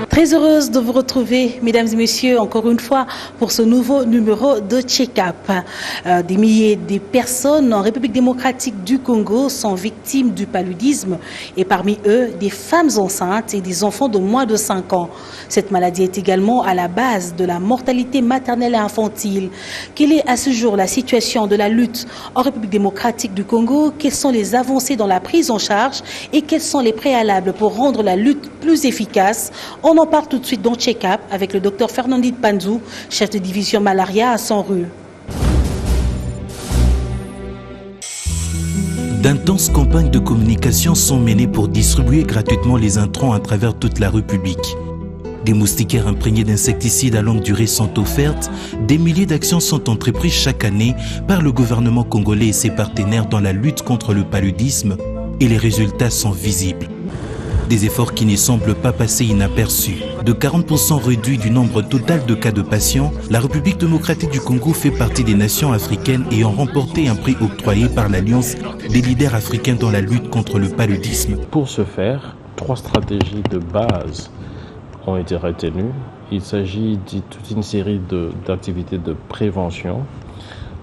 Très heureuse de vous retrouver, mesdames et messieurs, encore une fois, pour ce nouveau numéro de Check-up. Des milliers de personnes en République démocratique du Congo sont victimes du paludisme et parmi eux, des femmes enceintes et des enfants de moins de 5 ans. Cette maladie est également à la base de la mortalité maternelle et infantile. Quelle est à ce jour la situation de la lutte en République démocratique du Congo? Quelles sont les avancées dans la prise en charge et quels sont les préalables pour rendre la lutte plus efficace? On en parle tout de suite dans Check-up avec le docteur Fernandine Panzou, chef de division malaria à Sanru. D'intenses campagnes de communication sont menées pour distribuer gratuitement les intrants à travers toute la République. Des moustiquaires imprégnés d'insecticides à longue durée sont offertes. Des milliers d'actions sont entreprises chaque année par le gouvernement congolais et ses partenaires dans la lutte contre le paludisme et les résultats sont visibles. Des efforts qui ne semblent pas passer inaperçus. De 40% réduit du nombre total de cas de patients, la République démocratique du Congo fait partie des nations africaines ayant remporté un prix octroyé par l'Alliance des leaders africains dans la lutte contre le paludisme. Pour ce faire, 3 stratégies de base ont été retenues. Il s'agit de toute une série d'activités de prévention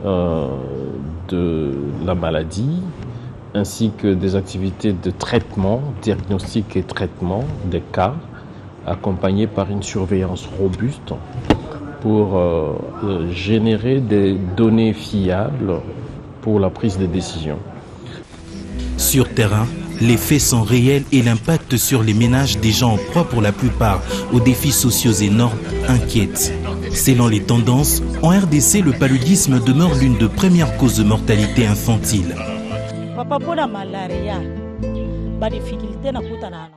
de la maladie, ainsi que des activités de traitement, diagnostic et traitement des cas, accompagnées par une surveillance robuste pour générer des données fiables pour la prise de décision. Sur terrain, les faits sont réels et l'impact sur les ménages déjà en proie pour la plupart aux défis sociaux énormes inquiète. Selon les tendances, en RDC, le paludisme demeure l'une des premières causes de mortalité infantile.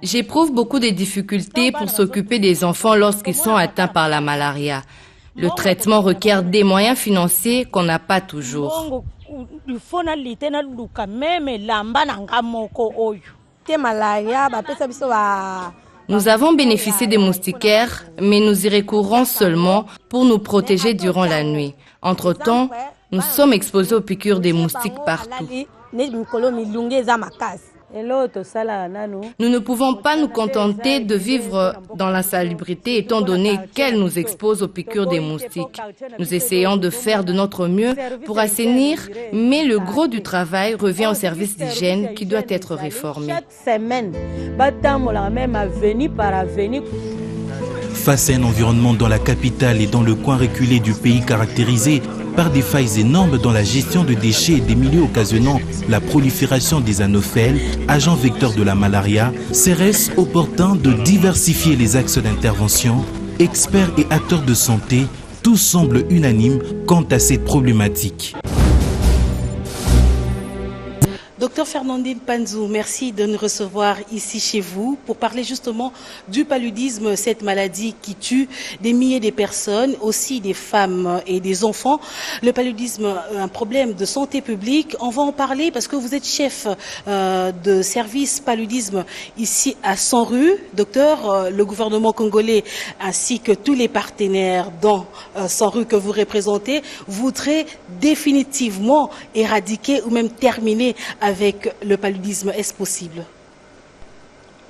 J'éprouve beaucoup de difficultés pour s'occuper des enfants lorsqu'ils sont atteints par la malaria. Le traitement requiert des moyens financiers qu'on n'a pas toujours. Nous avons bénéficié des moustiquaires, mais nous y recourons seulement pour nous protéger durant la nuit. Entre-temps, nous sommes exposés aux piqûres des moustiques partout. Nous ne pouvons pas nous contenter de vivre dans l'insalubrité étant donné qu'elle nous expose aux piqûres des moustiques. Nous essayons de faire de notre mieux pour assainir, mais le gros du travail revient au service d'hygiène qui doit être réformé. Face à un environnement dans la capitale et dans le coin reculé du pays caractérisé par des failles énormes dans la gestion de déchets et des milieux occasionnant la prolifération des anophèles, agents vecteurs de la malaria, serait-ce opportun de diversifier les axes d'intervention? Experts et acteurs de santé, tous semblent unanimes quant à cette problématique. Docteur Fernandine Panzou, merci de nous recevoir ici chez vous pour parler justement du paludisme, cette maladie qui tue des milliers de personnes, aussi des femmes et des enfants. Le paludisme, un problème de santé publique. On va en parler parce que vous êtes chef de service paludisme ici à Sanru. Docteur, le gouvernement congolais ainsi que tous les partenaires dans Sanru que vous représentez voudraient définitivement éradiquer ou même terminer avec le paludisme. Est-ce possible?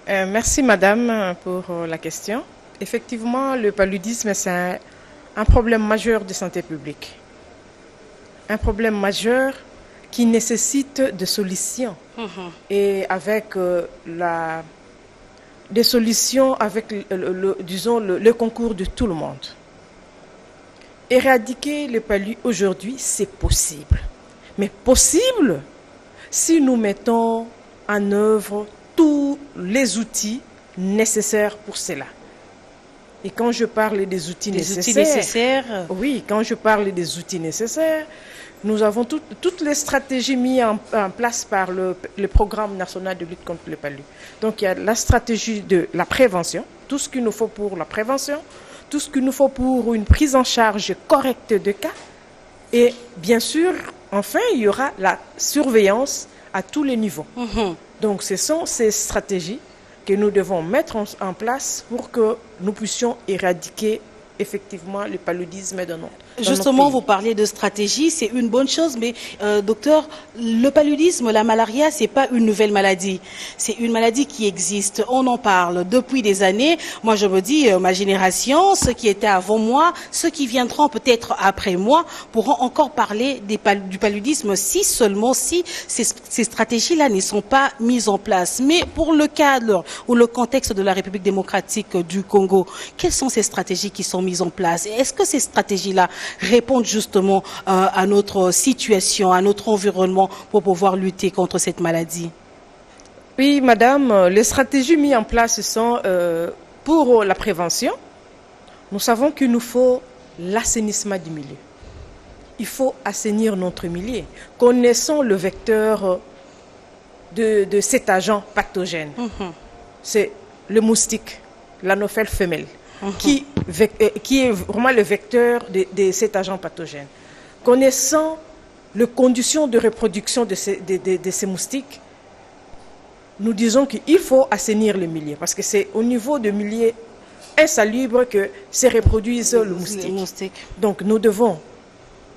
Merci madame pour la question. Effectivement, le paludisme, c'est un problème majeur de santé publique. Un problème majeur qui nécessite des solutions. Et avec des solutions avec le concours de tout le monde. Éradiquer le paludisme aujourd'hui, c'est possible. Mais possible si nous mettons en œuvre tous les outils nécessaires pour cela. Et quand je parle des outils nécessaires, oui, quand je parle des outils nécessaires, nous avons toutes les stratégies mises en place par le programme national de lutte contre le paludisme. Donc il y a la stratégie de la prévention, tout ce qu'il nous faut pour la prévention, tout ce qu'il nous faut pour une prise en charge correcte de cas. Et bien sûr, enfin, il y aura la surveillance à tous les niveaux. Donc ce sont ces stratégies que nous devons mettre en place pour que nous puissions éradiquer effectivement le paludisme Justement, vous parlez de stratégie, c'est une bonne chose, mais docteur, le paludisme, la malaria, c'est pas une nouvelle maladie. C'est une maladie qui existe. On en parle depuis des années. Moi, je me dis, ma génération, ceux qui étaient avant moi, ceux qui viendront peut-être après moi, pourront encore parler du paludisme si seulement si ces stratégies-là ne sont pas mises en place. Mais pour le cadre ou le contexte de la République démocratique du Congo, quelles sont ces stratégies qui sont mises en place? Et est-ce que ces stratégies-là répondent justement à notre situation, à notre environnement pour pouvoir lutter contre cette maladie? Oui, madame, les stratégies mises en place sont pour la prévention. Nous savons qu'il nous faut l'assainissement du milieu. Il faut assainir notre milieu. Connaissons le vecteur de cet agent pathogène. C'est le moustique, l'anophèle femelle. Qui est vraiment le vecteur de cet agent pathogène. Connaissant les conditions de reproduction de ces moustiques, nous disons qu'il faut assainir le milieu, parce que c'est au niveau de milieu insalubre que se reproduisent le moustique. Donc nous devons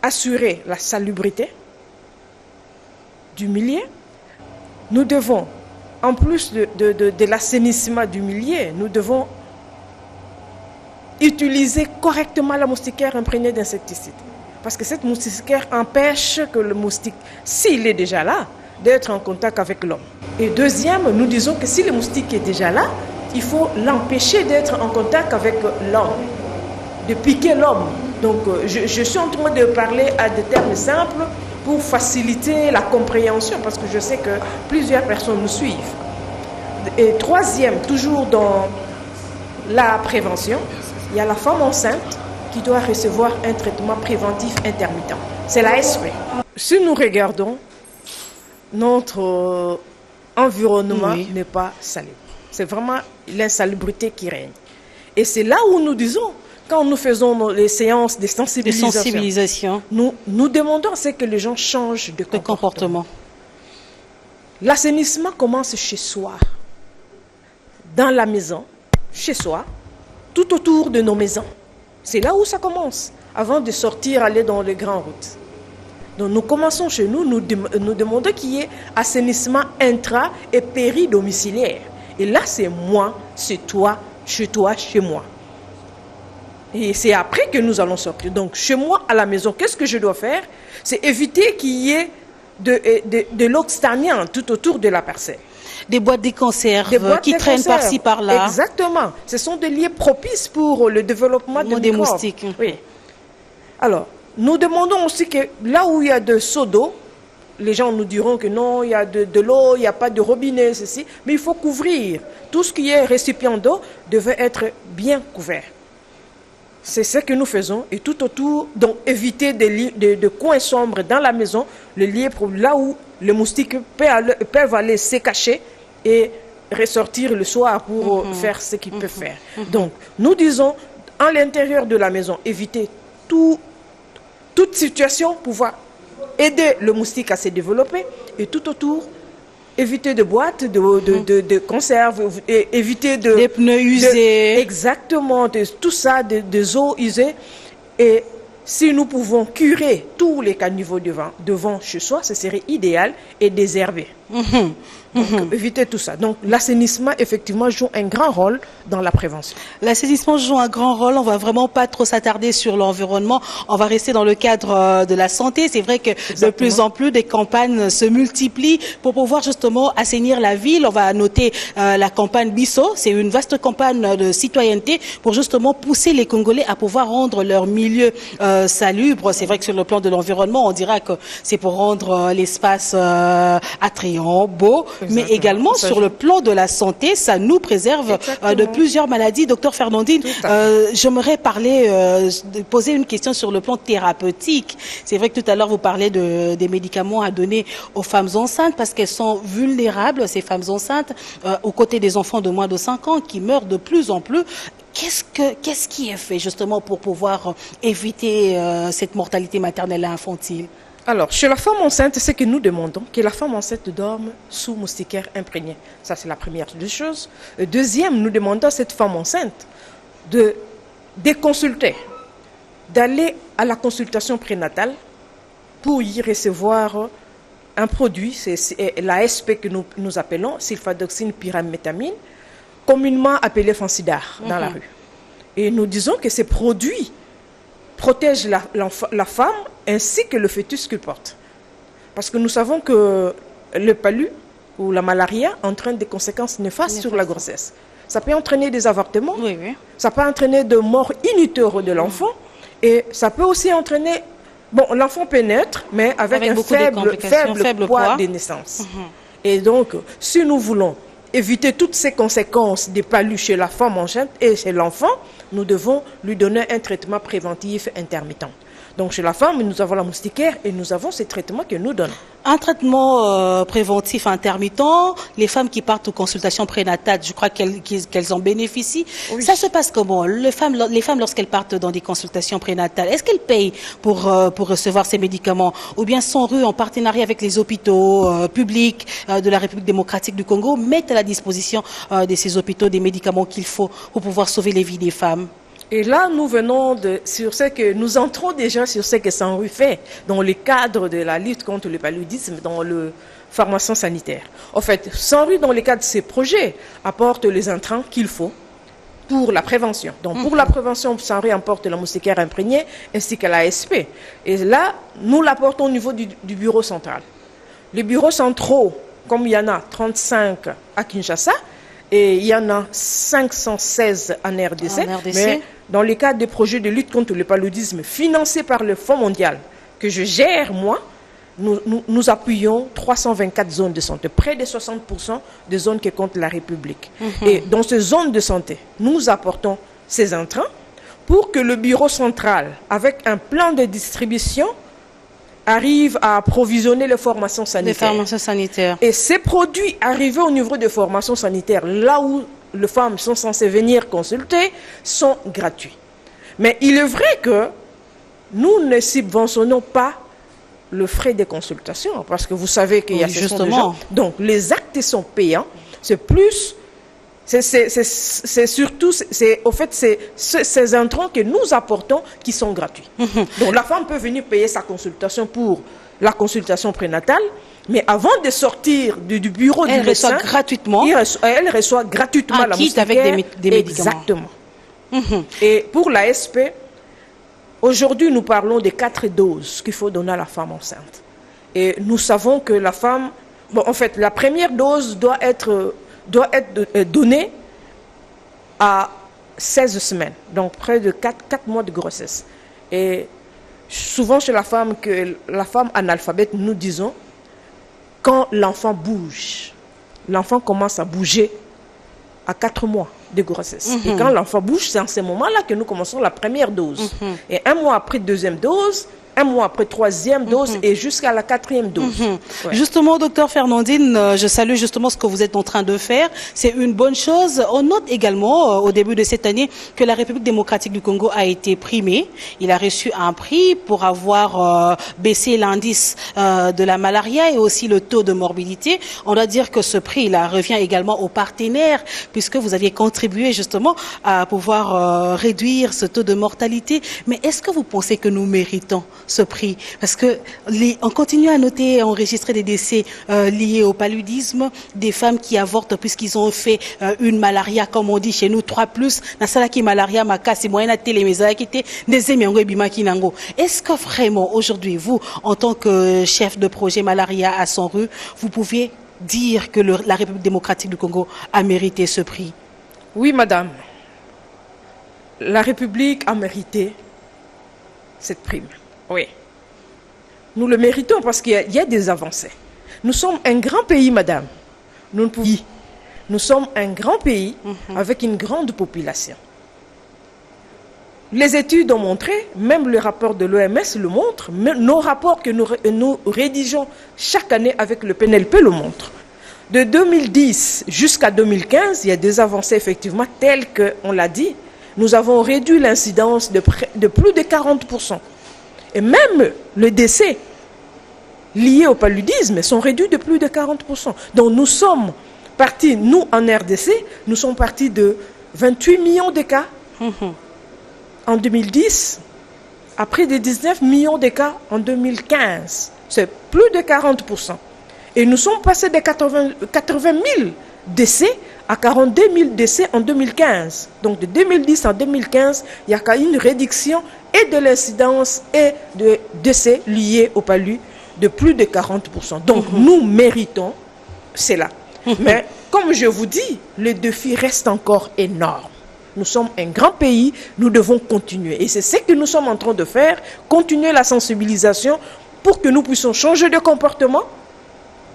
assurer la salubrité du milieu. Nous devons, en plus de l'assainissement du milieu, nous devons utiliser correctement la moustiquaire imprégnée d'insecticides. Parce que cette moustiquaire empêche que le moustique, s'il est déjà là, d'être en contact avec l'homme. Et deuxième, nous disons que si le moustique est déjà là, il faut l'empêcher d'être en contact avec l'homme, de piquer l'homme. Donc je suis en train de parler à des termes simples pour faciliter la compréhension, parce que je sais que plusieurs personnes nous suivent. Et troisième, toujours dans la prévention, il y a la femme enceinte qui doit recevoir un traitement préventif intermittent. C'est l'ASP. Si nous regardons, notre environnement n'est pas salubre. C'est vraiment l'insalubrité qui règne. Et c'est là où nous disons, quand nous faisons les séances de sensibilisation, nous demandons que les gens changent de comportement. L'assainissement commence chez soi, dans la maison, chez soi, tout autour de nos maisons. C'est là où ça commence, avant de sortir, aller dans les grandes routes. Donc nous commençons chez nous, nous demandons qu'il y ait assainissement intra- et péri-domiciliaire. Et là, c'est moi, c'est toi, chez moi. Et c'est après que nous allons sortir. Donc chez moi, à la maison, qu'est-ce que je dois faire? C'est éviter qu'il y ait de l'eau stagnante tout autour de la parcelle. Des boîtes de conserve qui traînent par-ci, par-là. Exactement. Ce sont des lieux propices pour le développement des moustiques. Oui. Alors, nous demandons aussi que là où il y a de seaux d'eau, les gens nous diront que non, il y a de l'eau, il n'y a pas de robinet, ceci. Mais il faut couvrir. Tout ce qui est récipient d'eau devait être bien couvert. C'est ce que nous faisons. Et tout autour, donc éviter de coins sombres dans la maison, le lieu là où les moustiques peuvent aller se cacher et ressortir le soir pour faire ce qu'ils peuvent faire. Donc, nous disons, à l'intérieur de la maison, éviter toute situation pour pouvoir aider le moustique à se développer, et tout autour, éviter de boîtes, de conserves, et éviter des pneus usés. Exactement, tout ça, des eaux usées. Et si nous pouvons curer tous les caniveaux devant chez soi, ce serait idéal, et désherber. Donc, éviter tout ça. Donc, l'assainissement, effectivement, joue un grand rôle dans la prévention. L'assainissement joue un grand rôle. On va vraiment pas trop s'attarder sur l'environnement. On va rester dans le cadre de la santé. C'est vrai que de plus en plus, des campagnes se multiplient pour pouvoir justement assainir la ville. On va noter la campagne Bisso. C'est une vaste campagne de citoyenneté pour justement pousser les Congolais à pouvoir rendre leur milieu salubre. C'est vrai que sur le plan de l'environnement, on dira que c'est pour rendre l'espace attrayant, beau. Mais également sur le plan de la santé, ça nous préserve de plusieurs maladies. Docteur Fernandine, j'aimerais poser une question sur le plan thérapeutique. C'est vrai que tout à l'heure vous parlez des médicaments à donner aux femmes enceintes parce qu'elles sont vulnérables, ces femmes enceintes, aux côtés des enfants de moins de 5 ans qui meurent de plus en plus. Qu'est-ce qui est fait justement pour pouvoir éviter cette mortalité maternelle et infantile? Alors, chez la femme enceinte, c'est que nous demandons que la femme enceinte dorme sous moustiquaire imprégné. Ça, c'est la première des choses. Deuxième, nous demandons à cette femme enceinte de consulter d'aller à la consultation prénatale pour y recevoir un produit, c'est l'ASP que nous appelons, sulfadoxine pyrimétamine, communément appelé Fansidar dans la rue. Et nous disons que ces produits protègent la femme ainsi que le fœtus qu'elle porte. Parce que nous savons que le palu ou la malaria entraîne des conséquences néfastes sur la grossesse. Ça peut entraîner des avortements, ça peut entraîner de morts in utero de l'enfant, et ça peut aussi entraîner... Bon, l'enfant peut naître, mais avec un faible poids de naissance. Et donc, si nous voulons éviter toutes ces conséquences des palus chez la femme enceinte et chez l'enfant, nous devons lui donner un traitement préventif intermittent. Donc, chez la femme, nous avons la moustiquaire et nous avons ces traitements que nous donnons. Un traitement préventif intermittent, les femmes qui partent aux consultations prénatales, je crois qu'elles en bénéficient. Oui. Ça se passe comment? Les femmes lorsqu'elles partent dans des consultations prénatales, est-ce qu'elles payent pour recevoir ces médicaments? Ou bien SONRU, en partenariat avec les hôpitaux publics de la République démocratique du Congo, mettent à la disposition de ces hôpitaux des médicaments qu'il faut pour pouvoir sauver les vies des femmes? Et là, nous nous entrons déjà sur ce que SONRU fait dans le cadre de la lutte contre le paludisme dans le pharmacien sanitaire. En fait, SONRU, dans le cadre de ces projets, apporte les intrants qu'il faut pour la prévention. Donc, pour la prévention, SONRU apporte la moustiquaire imprégnée ainsi que l'ASP. Et là, nous l'apportons au niveau du bureau central. Les bureaux centraux, comme il y en a 35 à Kinshasa, et il y en a 516 en RDC, mais dans le cadre des projets de lutte contre le paludisme financés par le Fonds mondial, que je gère moi, nous appuyons 324 zones de santé, près de 60% des zones que compte la République. Et dans ces zones de santé, nous apportons ces intrants pour que le bureau central, avec un plan de distribution, arrive à approvisionner les formations sanitaires. Et ces produits arrivés au niveau des formations sanitaires, là où les femmes sont censées venir consulter, sont gratuits. Mais il est vrai que nous ne subventionnons pas le frais de consultation, parce que vous savez qu'il y a justement. Donc les actes sont payants, c'est plus... C'est surtout, au fait, ces intrants que nous apportons qui sont gratuits. Donc la femme peut venir payer sa consultation pour la consultation prénatale, mais avant de sortir du bureau du médecin, elle reçoit gratuitement la moustiquaire avec des médicaments. Exactement. Et pour l'ASP, aujourd'hui nous parlons des 4 doses qu'il faut donner à la femme enceinte. Et nous savons que la femme, en fait, la première dose doit être donnée à 16 semaines, donc près de 4 mois de grossesse. Et souvent chez la femme analphabète, nous disons, quand l'enfant bouge, l'enfant commence à bouger à 4 mois de grossesse. Et quand l'enfant bouge, c'est en ce moment-là que nous commençons la première dose. Et 1 mois après deuxième dose, 1 mois après 3e dose et jusqu'à la 4e dose. Justement, docteur Fernandine, je salue justement ce que vous êtes en train de faire. C'est une bonne chose. On note également au début de cette année que la République démocratique du Congo a été primée. Il a reçu un prix pour avoir baissé l'indice de la malaria et aussi le taux de morbidité. On doit dire que ce prix-là revient également aux partenaires puisque vous aviez contribué justement à pouvoir réduire ce taux de mortalité. Mais est-ce que vous pensez que nous méritons ce prix? Parce que on continue à noter et enregistrer des décès liés au paludisme, des femmes qui avortent puisqu'ils ont fait une malaria, comme on dit chez nous, 3+, nasalaki malaria makasi moyena téléméza qui était des bimaki nango. Est-ce que vraiment aujourd'hui, vous, en tant que chef de projet malaria à SONRU, vous pouviez dire que la République démocratique du Congo a mérité ce prix? Oui, madame. La République a mérité cette prime. Oui. Nous le méritons parce qu'il y a des avancées. Nous sommes un grand pays, madame. Nous sommes un grand pays avec une grande population. Les études ont montré, même le rapport de l'OMS le montre, nos rapports que nous rédigeons chaque année avec le PNLP le montrent. De 2010 jusqu'à 2015, il y a des avancées effectivement telles qu'on l'a dit. Nous avons réduit l'incidence de plus de 40%. Et même les décès liés au paludisme sont réduits de plus de 40%. Donc nous sommes partis, nous en RDC, nous sommes partis de 28 millions de cas en 2010 à près de 19 millions de cas en 2015. C'est plus de 40%. Et nous sommes passés de 80 000 décès à 42 000 décès en 2015. Donc de 2010 à 2015, il y a une réduction et de l'incidence et de décès liés au palu de plus de 40%. Donc nous méritons cela. Mais comme je vous dis, le défi reste encore énorme. Nous sommes un grand pays, nous devons continuer. Et c'est ce que nous sommes en train de faire, continuer la sensibilisation pour que nous puissions changer de comportement,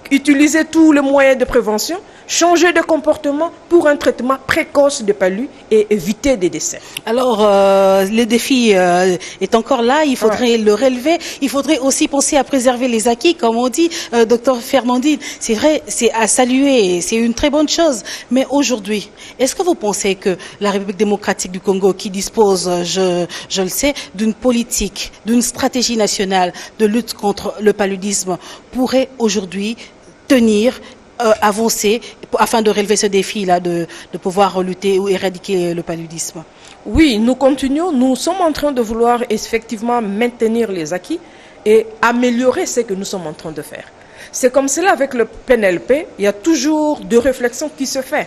utiliser tous les moyens de prévention, changer de comportement pour un traitement précoce de palu et éviter des décès. Alors, le défi est encore là, il faudrait le relever, il faudrait aussi penser à préserver les acquis, comme on dit, docteur Fernandine. C'est vrai, c'est à saluer, c'est une très bonne chose. Mais aujourd'hui, est-ce que vous pensez que la République démocratique du Congo, qui dispose, je le sais, d'une politique, d'une stratégie nationale de lutte contre le paludisme, pourrait aujourd'hui tenir, avancer afin de relever ce défi-là, de pouvoir lutter ou éradiquer le paludisme? Oui, nous continuons. Nous sommes en train de vouloir effectivement maintenir les acquis et améliorer ce que nous sommes en train de faire. C'est comme cela avec le PNLP, il y a toujours de réflexions qui se font.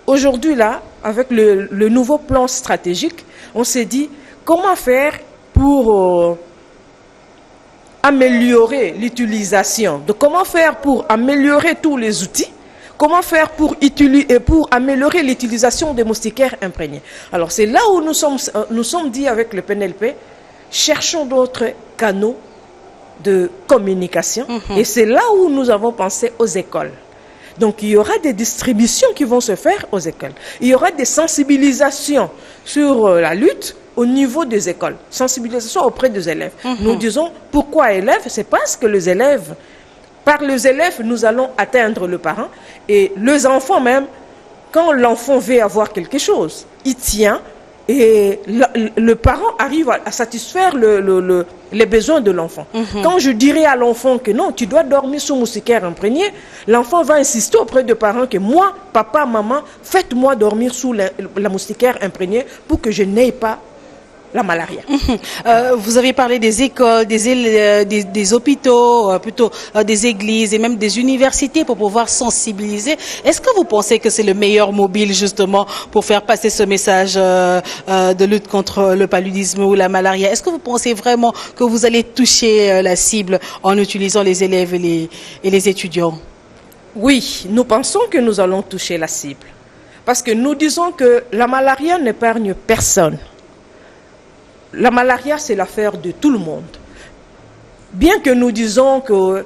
Aujourd'hui, là, avec le nouveau plan stratégique, on s'est dit comment faire pour améliorer l'utilisation, de comment faire pour améliorer tous les outils, comment faire pour améliorer l'utilisation des moustiquaires imprégnés. Alors c'est là où nous sommes dit avec le PNLP, cherchons d'autres canaux de communication et c'est là où nous avons pensé aux écoles. Donc il y aura des distributions qui vont se faire aux écoles. Il y aura des sensibilisations sur la lutte au niveau des écoles, sensibilisation auprès des élèves. Nous disons pourquoi élèves, c'est parce que les élèves, par les élèves, nous allons atteindre le parent et les enfants même, quand l'enfant veut avoir quelque chose, il tient et le parent arrive à satisfaire les besoins de l'enfant. Quand je dirais à l'enfant que non, tu dois dormir sous moustiquaire imprégné, l'enfant va insister auprès des parents que moi, papa, maman, faites-moi dormir sous la moustiquaire imprégnée pour que je n'aie pas la malaria. Vous avez parlé des écoles, des hôpitaux, plutôt des églises et même des universités pour pouvoir sensibiliser. Est-ce que vous pensez que c'est le meilleur mobile justement pour faire passer ce message de lutte contre le paludisme ou la malaria? Est-ce que vous pensez vraiment que vous allez toucher la cible en utilisant les élèves et les étudiants? Oui, nous pensons que nous allons toucher la cible. Parce que nous disons que la malaria n'épargne personne. La malaria, c'est l'affaire de tout le monde. Bien que nous disons qu'il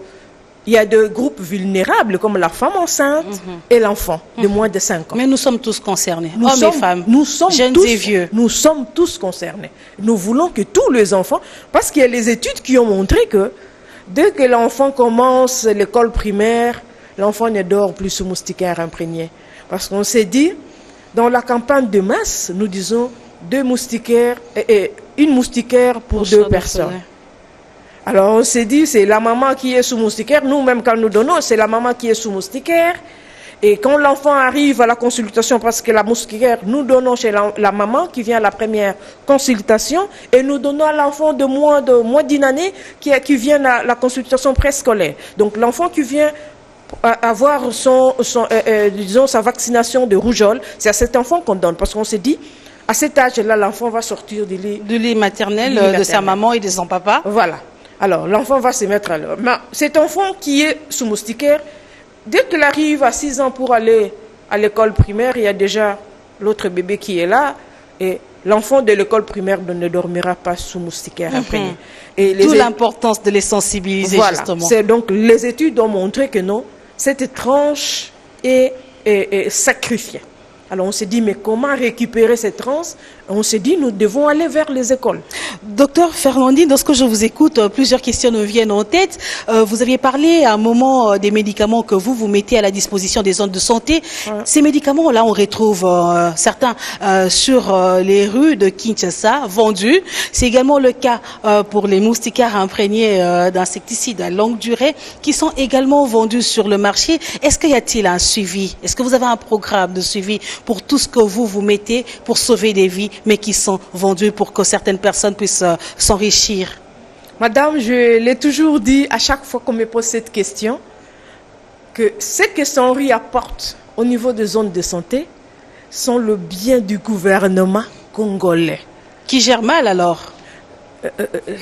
y a des groupes vulnérables comme la femme enceinte et l'enfant de moins de 5 ans. Mais nous sommes tous concernés, hommes et femmes, jeunes et vieux. Nous sommes tous concernés. Nous voulons que tous les enfants, parce qu'il y a les études qui ont montré que dès que l'enfant commence l'école primaire, l'enfant ne dort plus sous moustiquaire imprégné. Parce qu'on s'est dit, dans la campagne de masse, nous disons 2 moustiquaires et une moustiquaire pour 2 personnes. Alors on s'est dit, c'est la maman qui est sous moustiquaire. Nous-mêmes, quand nous donnons, c'est la maman qui est sous moustiquaire. Et quand l'enfant arrive à la consultation, parce que la moustiquaire, nous donnons chez la maman qui vient à la première consultation, et nous donnons à l'enfant de moins d'une année qui vient à la consultation préscolaire. Donc l'enfant qui vient avoir disons, sa vaccination de rougeole, c'est à cet enfant qu'on donne. Parce qu'on s'est dit, à cet âge-là, l'enfant va sortir du lait maternel, de sa maman et de son papa. Voilà. Alors, l'enfant va se mettre à l'heure. Mais cet enfant qui est sous moustiquaire, dès qu'il arrive à 6 ans pour aller à l'école primaire, il y a déjà l'autre bébé qui est là. Et l'enfant de l'école primaire ne dormira pas sous moustiquaire imprégné. D'où l'importance de les sensibiliser, justement. Donc, les études ont montré que non, cette tranche est sacrifiée. Alors on s'est dit, mais comment récupérer cette tranche? On s'est dit, nous devons aller vers les écoles. Docteur Fernandine, lorsque je vous écoute, plusieurs questions nous viennent en tête. Vous aviez parlé à un moment des médicaments que vous mettez à la disposition des zones de santé. Ces médicaments-là, on retrouve certains sur les rues de Kinshasa, vendus. C'est également le cas pour les moustiquaires imprégnés d'insecticides à longue durée, qui sont également vendus sur le marché. Est-ce qu'il y a-t-il un suivi? Est-ce que vous avez un programme de suivi pour tout ce que vous mettez pour sauver des vies, mais qui sont vendus pour que certaines personnes puissent s'enrichir? Madame, je l'ai toujours dit à chaque fois qu'on me pose cette question, que ce que Sanri apporte au niveau des zones de santé sont le bien du gouvernement congolais. Qui gère mal alors?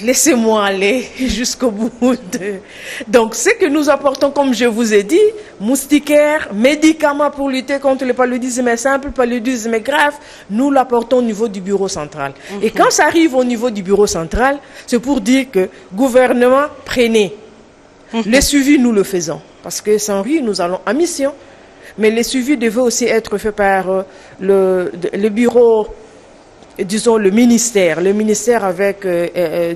Laissez-moi aller jusqu'au bout. Donc, ce que nous apportons, comme je vous ai dit, moustiquaires, médicaments pour lutter contre le paludisme simple, paludisme grave, nous l'apportons au niveau du bureau central. Et quand ça arrive au niveau du bureau central, c'est pour dire que gouvernement, prenez. Les suivis, nous le faisons. Parce que sans rire, nous allons en mission. Mais les suivis devaient aussi être faits par le bureau, disons le ministère avec,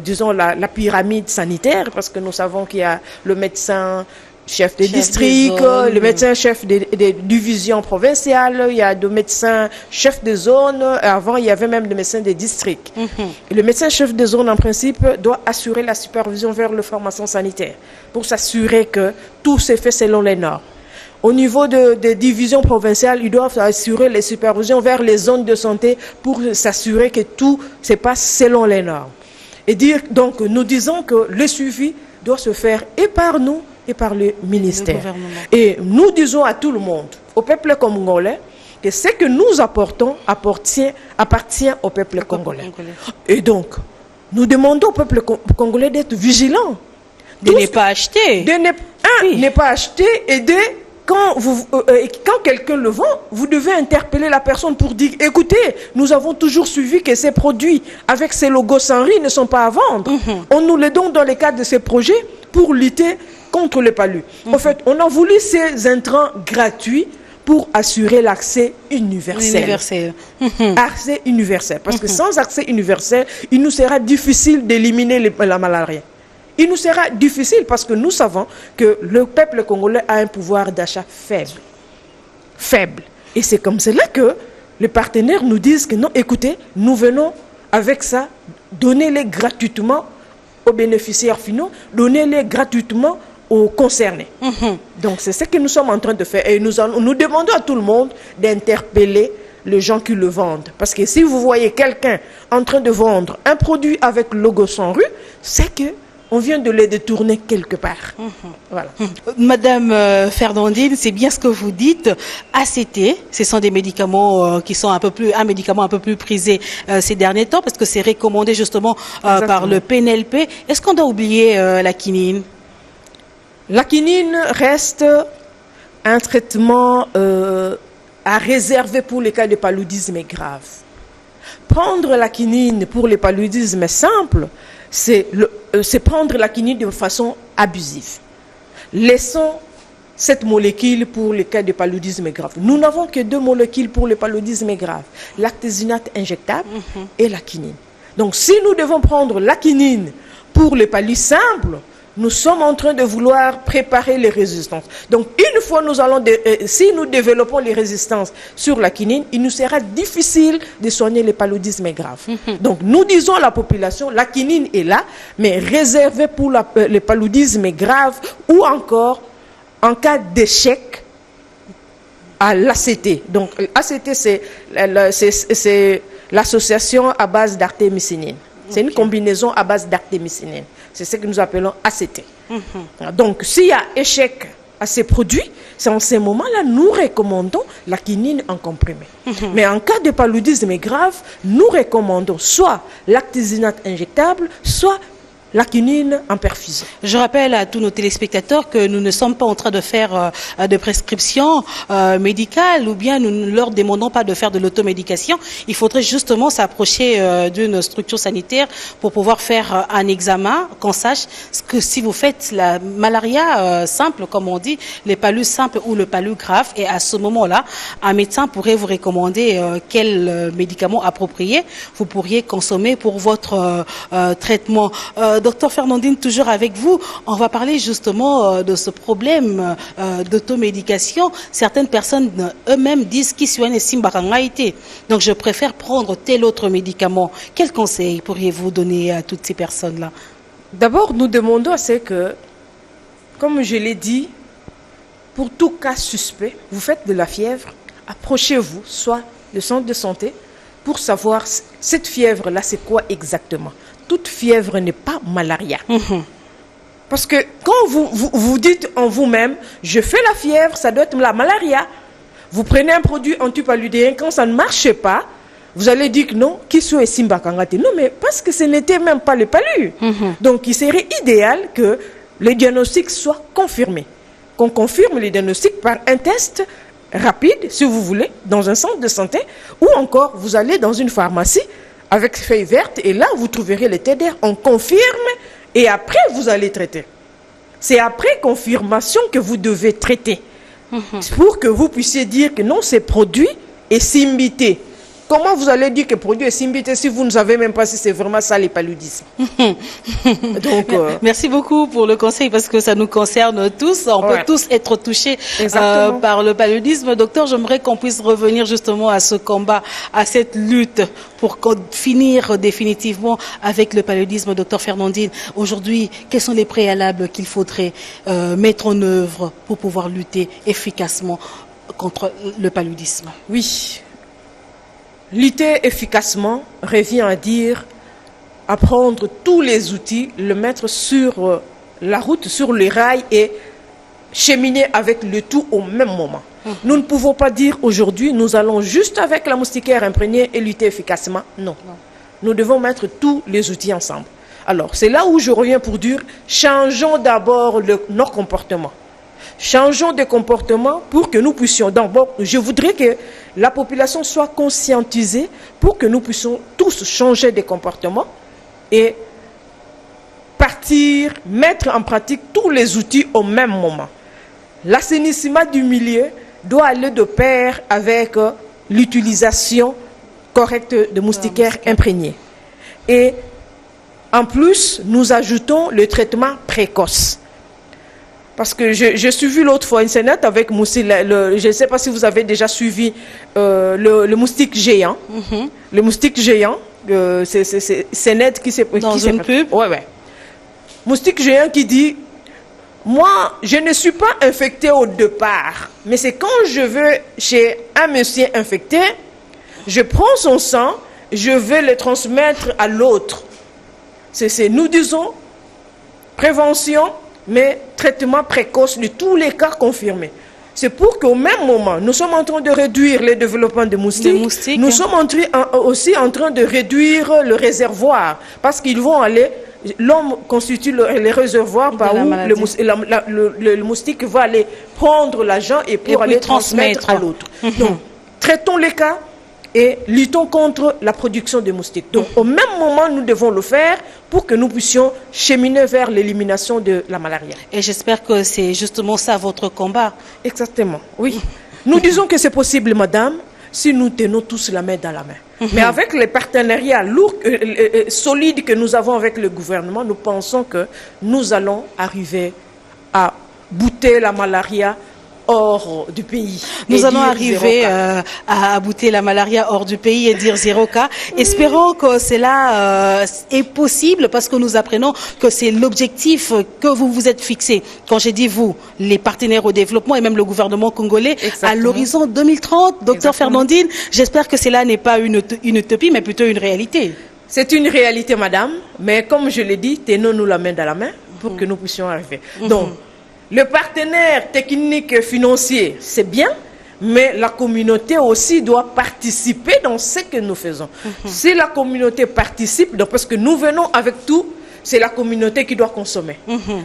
disons, la pyramide sanitaire, parce que nous savons qu'il y a le médecin chef de district, le médecin chef de division provinciale, il y a des médecins chefs de zone, avant il y avait même des médecins de district. Et le médecin chef de zone, en principe, doit assurer la supervision vers le pharmacien sanitaire, pour s'assurer que tout se fait selon les normes. Au niveau des divisions provinciales, ils doivent assurer les supervisions vers les zones de santé pour s'assurer que tout se passe selon les normes. Et donc, nous disons que le suivi doit se faire et par nous et par le ministère. Et nous disons à tout le monde, au peuple congolais, que ce que nous apportons appartient au peuple congolais. Et donc, nous demandons au peuple congolais d'être vigilant. De ne pas acheter. Ne pas acheter et quand quelqu'un le vend, vous devez interpeller la personne pour dire, écoutez, nous avons toujours suivi que ces produits avec ces logos Sanri ne sont pas à vendre. On nous les donne dans le cadre de ces projets pour lutter contre le palu. En fait, on a voulu ces intrants gratuits pour assurer l'accès universel. Accès universel. Parce que sans accès universel, il nous sera difficile d'éliminer la malaria. Il nous sera difficile parce que nous savons que le peuple congolais a un pouvoir d'achat faible. Et c'est comme cela que les partenaires nous disent que non, écoutez, nous venons avec ça, donnez-les gratuitement aux bénéficiaires finaux, donnez-les gratuitement aux concernés. Donc c'est ce que nous sommes en train de faire. Et nous demandons à tout le monde d'interpeller les gens qui le vendent. Parce que si vous voyez quelqu'un en train de vendre un produit avec le logo Sanru, c'est que on vient de les détourner quelque part. Voilà. Madame Fernandine, c'est bien ce que vous dites. ACT, ce sont des médicaments qui sont un médicament un peu plus prisé ces derniers temps parce que c'est recommandé justement par le PNLP. Est-ce qu'on doit oublier la quinine? La quinine reste un traitement à réserver pour les cas de paludisme grave. Prendre la quinine pour les paludismes simples, c'est prendre la quinine de façon abusive. Laissons cette molécule pour les cas de paludisme grave. Nous n'avons que 2 molécules pour le paludisme grave, l'actézinate injectable et la quinine. Donc si nous devons prendre la quinine pour les paludismes simples, nous sommes en train de vouloir préparer les résistances. Donc, une fois si nous développons les résistances sur la quinine, il nous sera difficile de soigner les paludismes graves. Donc, nous disons à la population, la quinine est là, mais réservée pour les paludismes graves ou encore en cas d'échec à l'ACT. Donc, l'ACT, c'est l'association à base d'artémisinine. C'est une combinaison à base d'artémisinine. C'est ce que nous appelons ACT. Donc, s'il y a échec à ces produits, c'est en ces moments-là, nous recommandons la quinine en comprimé. Mais en cas de paludisme grave, nous recommandons soit l'actézinate injectable, soit la quinine en perfusion. Je rappelle à tous nos téléspectateurs que nous ne sommes pas en train de faire de prescription médicale ou bien nous ne leur demandons pas de faire de l'automédication. Il faudrait justement s'approcher d'une structure sanitaire pour pouvoir faire un examen, qu'on sache que si vous faites la malaria simple, comme on dit, les palus simples ou le palus grave, et à ce moment-là, un médecin pourrait vous recommander quel médicament approprié vous pourriez consommer pour votre traitement. Docteur Fernandine, toujours avec vous, on va parler justement de ce problème d'automédication. Certaines personnes eux-mêmes disent qu'ils soignent simbarangaïté. Donc je préfère prendre tel autre médicament. Quel conseil pourriez-vous donner à toutes ces personnes-là? D'abord, nous demandons à ce que, comme je l'ai dit, pour tout cas suspect, vous faites de la fièvre, approchez-vous, soit le centre de santé, pour savoir cette fièvre-là, c'est quoi exactement. Toute fièvre n'est pas malaria. Parce que quand vous dites en vous-même, je fais la fièvre, ça doit être la malaria. Vous prenez un produit antipaludéen, quand ça ne marche pas, vous allez dire que non, Kiso et Simba Kangate. Non, mais parce que ce n'était même pas le palu. Donc, il serait idéal que les diagnostics soient confirmés. Qu'on confirme les diagnostics par un test rapide, si vous voulez, dans un centre de santé, ou encore, vous allez dans une pharmacie avec feuille verte, et là, vous trouverez les TDR. On confirme, et après, vous allez traiter. C'est après confirmation que vous devez traiter. Pour que vous puissiez dire que non, c'est produit et simbité. Comment vous allez dire que produit est simbité si vous ne savez même pas si c'est vraiment ça les paludismes? Donc, merci beaucoup pour le conseil parce que ça nous concerne tous. On peut tous être touchés par le paludisme. Docteur, j'aimerais qu'on puisse revenir justement à ce combat, à cette lutte pour finir définitivement avec le paludisme. Docteur Fernandine, aujourd'hui, quels sont les préalables qu'il faudrait mettre en œuvre pour pouvoir lutter efficacement contre le paludisme? Oui. Lutter efficacement revient à dire, à prendre tous les outils, le mettre sur la route, sur les rails et cheminer avec le tout au même moment. Nous ne pouvons pas dire aujourd'hui, nous allons juste avec la moustiquaire imprégnée et lutter efficacement. Non. Nous devons mettre tous les outils ensemble. Alors, c'est là où je reviens pour dire, changeons d'abord notre comportement. Changeons de comportement pour que nous puissions, d'abord, je voudrais que la population soit conscientisée pour que nous puissions tous changer de comportement et partir, mettre en pratique tous les outils au même moment. L'assainissement du milieu doit aller de pair avec l'utilisation correcte de moustiquaires imprégnés. Et en plus, nous ajoutons le traitement précoce. Parce que j'ai suivi l'autre fois une scénette avec moustique, je ne sais pas si vous avez déjà suivi le moustique géant. Le moustique géant, c'est scénette qui s'est... Dans une pub. Ouais. Moustique géant qui dit, moi, je ne suis pas infecté au départ, mais c'est quand je vais chez un monsieur infecté, je prends son sang, je vais le transmettre à l'autre. Nous disons prévention, mais traitement précoce de tous les cas confirmés. C'est pour qu'au même moment, nous sommes en train de réduire le développement de moustiques. Nous sommes aussi en train de réduire le réservoir. Parce qu'ils vont aller... L'homme constitue les réservoirs par où le moustique va aller prendre l'agent et pour aller transmettre à l'autre. Donc, traitons les cas et luttons contre la production de moustiques. Donc, au même moment, nous devons le faire pour que nous puissions cheminer vers l'élimination de la malaria. Et j'espère que c'est justement ça votre combat. Exactement, oui. Nous disons que c'est possible, madame, si nous tenons tous la main dans la main. Mais avec les partenariats lourds, solides que nous avons avec le gouvernement, nous pensons que nous allons arriver à bouter la malaria hors du pays. Nous allons arriver à bouter la malaria hors du pays et dire 0 cas. Espérons que cela est possible parce que nous apprenons que c'est l'objectif que vous vous êtes fixé. Quand j'ai dit vous, les partenaires au développement et même le gouvernement congolais, à l'horizon 2030, docteur Fernandine, j'espère que cela n'est pas une utopie mais plutôt une réalité. C'est une réalité, madame, mais comme je l'ai dit, tenons-nous la main dans la main pour que nous puissions arriver. Donc, le partenaire technique et financier, c'est bien, mais la communauté aussi doit participer dans ce que nous faisons. Si la communauté participe, donc parce que nous venons avec tout, c'est la communauté qui doit consommer.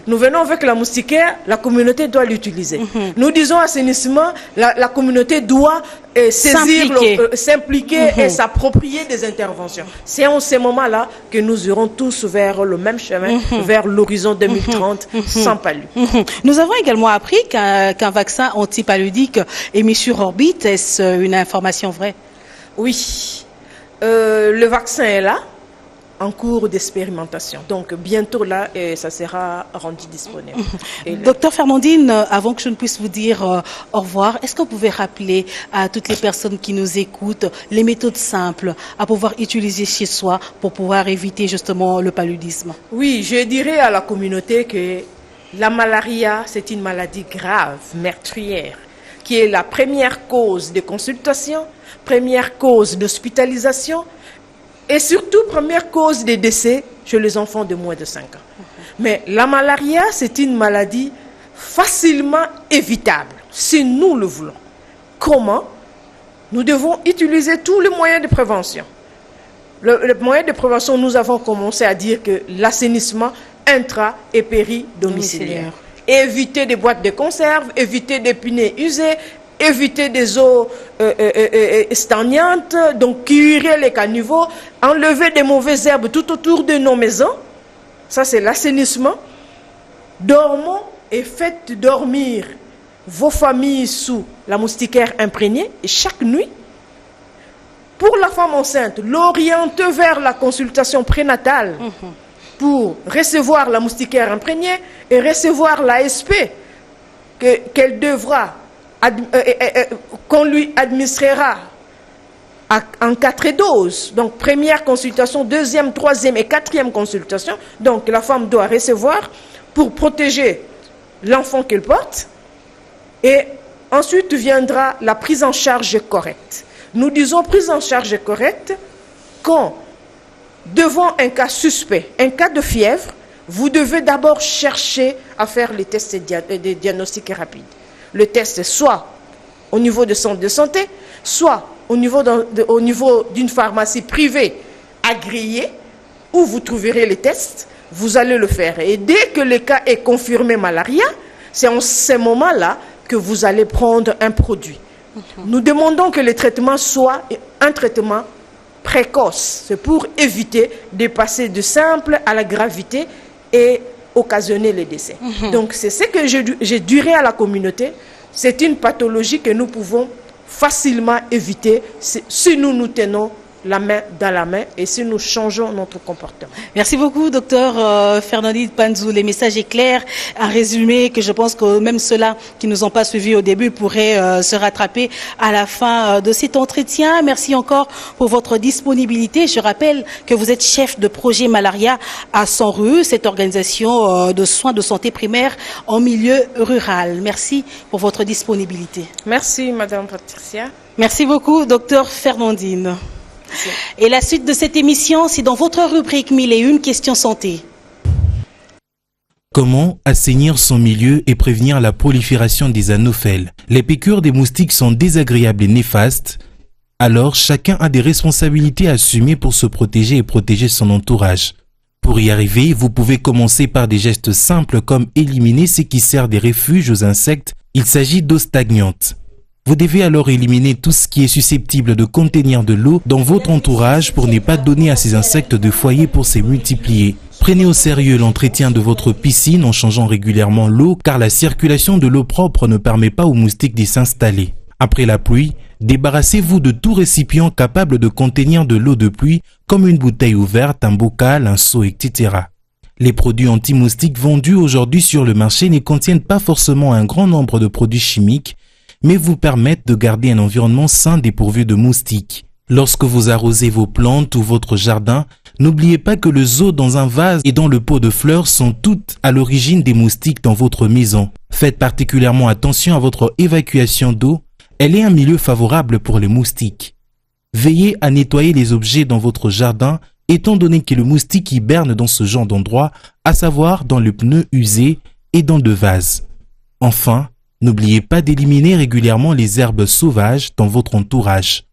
Nous venons avec la moustiquaire, la communauté doit l'utiliser. Nous disons assainissement, la communauté doit saisir, s'impliquer et s'approprier des interventions. C'est en ces moments-là que nous irons tous vers le même chemin, vers l'horizon 2030, sans palu. Nous avons également appris qu'un vaccin antipaludique est mis sur orbite. Est-ce une information vraie? Oui. Le vaccin est là, en cours d'expérimentation. Donc bientôt là, ça sera rendu disponible. Docteur Fernandine, avant que je ne puisse vous dire au revoir, est-ce que vous pouvez rappeler à toutes les personnes qui nous écoutent les méthodes simples à pouvoir utiliser chez soi pour pouvoir éviter justement le paludisme? Oui, je dirais à la communauté que la malaria, c'est une maladie grave, meurtrière, qui est la première cause de consultation, première cause d'hospitalisation et surtout première cause de décès chez les enfants de moins de 5 ans. Mais la malaria, c'est une maladie facilement évitable, si nous le voulons. Comment? Nous devons utiliser tous les moyens de prévention. Le moyen de prévention, nous avons commencé à dire que l'assainissement intra- et péri-domiciliaire. Éviter des boîtes de conserve, éviter des punais usés, éviter des eaux stagnantes, donc curer les caniveaux, enlever des mauvaises herbes tout autour de nos maisons. Ça, c'est l'assainissement. Dormons et faites dormir vos familles sous la moustiquaire imprégnée et chaque nuit. Pour la femme enceinte, l'orienter vers la consultation prénatale pour recevoir la moustiquaire imprégnée et recevoir l'ASP qu'elle devra, qu'on lui administrera en 4 doses. Donc, première consultation, deuxième, troisième et quatrième consultation. Donc, la femme doit recevoir pour protéger l'enfant qu'elle porte. Et ensuite viendra la prise en charge correcte. Nous disons prise en charge correcte quand, devant un cas suspect, un cas de fièvre, vous devez d'abord chercher à faire les tests de diagnostic rapide. Le test soit au niveau de centre de santé, soit au niveau d'une pharmacie privée agréée, où vous trouverez les tests, vous allez le faire. Et dès que le cas est confirmé malaria, c'est en ce moment-là que vous allez prendre un produit. Nous demandons que le traitement soit un traitement précoce. C'est pour éviter de passer de simple à la gravité et occasionner les décès. Donc c'est ce que j'ai duré à la communauté. C'est une pathologie que nous pouvons facilement éviter si nous nous tenons la main dans la main et si nous changeons notre comportement. Merci beaucoup, docteur Fernandine Panzou. Les messages est clair. Un résumé que je pense que même ceux-là qui ne nous ont pas suivis au début pourraient se rattraper à la fin de cet entretien. Merci encore pour votre disponibilité. Je rappelle que vous êtes chef de projet malaria à Sanrue, cette organisation de soins de santé primaire en milieu rural. Merci pour votre disponibilité. Merci, Madame Patricia. Merci beaucoup, docteur Fernandine. Et la suite de cette émission, c'est dans votre rubrique 1001 questions santé. Comment assainir son milieu et prévenir la prolifération des anophèles? Les piqûres des moustiques sont désagréables et néfastes. Alors, chacun a des responsabilités à assumer pour se protéger et protéger son entourage. Pour y arriver, vous pouvez commencer par des gestes simples comme éliminer ce qui sert des refuges aux insectes. Il s'agit d'eau stagnante. Vous devez alors éliminer tout ce qui est susceptible de contenir de l'eau dans votre entourage pour ne pas donner à ces insectes de foyer pour se multiplier. Prenez au sérieux l'entretien de votre piscine en changeant régulièrement l'eau car la circulation de l'eau propre ne permet pas aux moustiques de s'installer. Après la pluie, débarrassez-vous de tout récipient capable de contenir de l'eau de pluie comme une bouteille ouverte, un bocal, un seau, etc. Les produits anti-moustiques vendus aujourd'hui sur le marché ne contiennent pas forcément un grand nombre de produits chimiques mais vous permettent de garder un environnement sain dépourvu de moustiques. Lorsque vous arrosez vos plantes ou votre jardin, n'oubliez pas que les eaux dans un vase et dans le pot de fleurs sont toutes à l'origine des moustiques dans votre maison. Faites particulièrement attention à votre évacuation d'eau, elle est un milieu favorable pour les moustiques. Veillez à nettoyer les objets dans votre jardin étant donné que le moustique hiberne dans ce genre d'endroit, à savoir dans le pneu usé et dans le vase. Enfin, n'oubliez pas d'éliminer régulièrement les herbes sauvages dans votre entourage.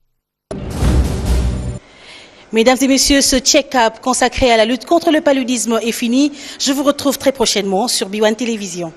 Mesdames et messieurs, ce check-up consacré à la lutte contre le paludisme est fini. Je vous retrouve très prochainement sur B1 Télévision.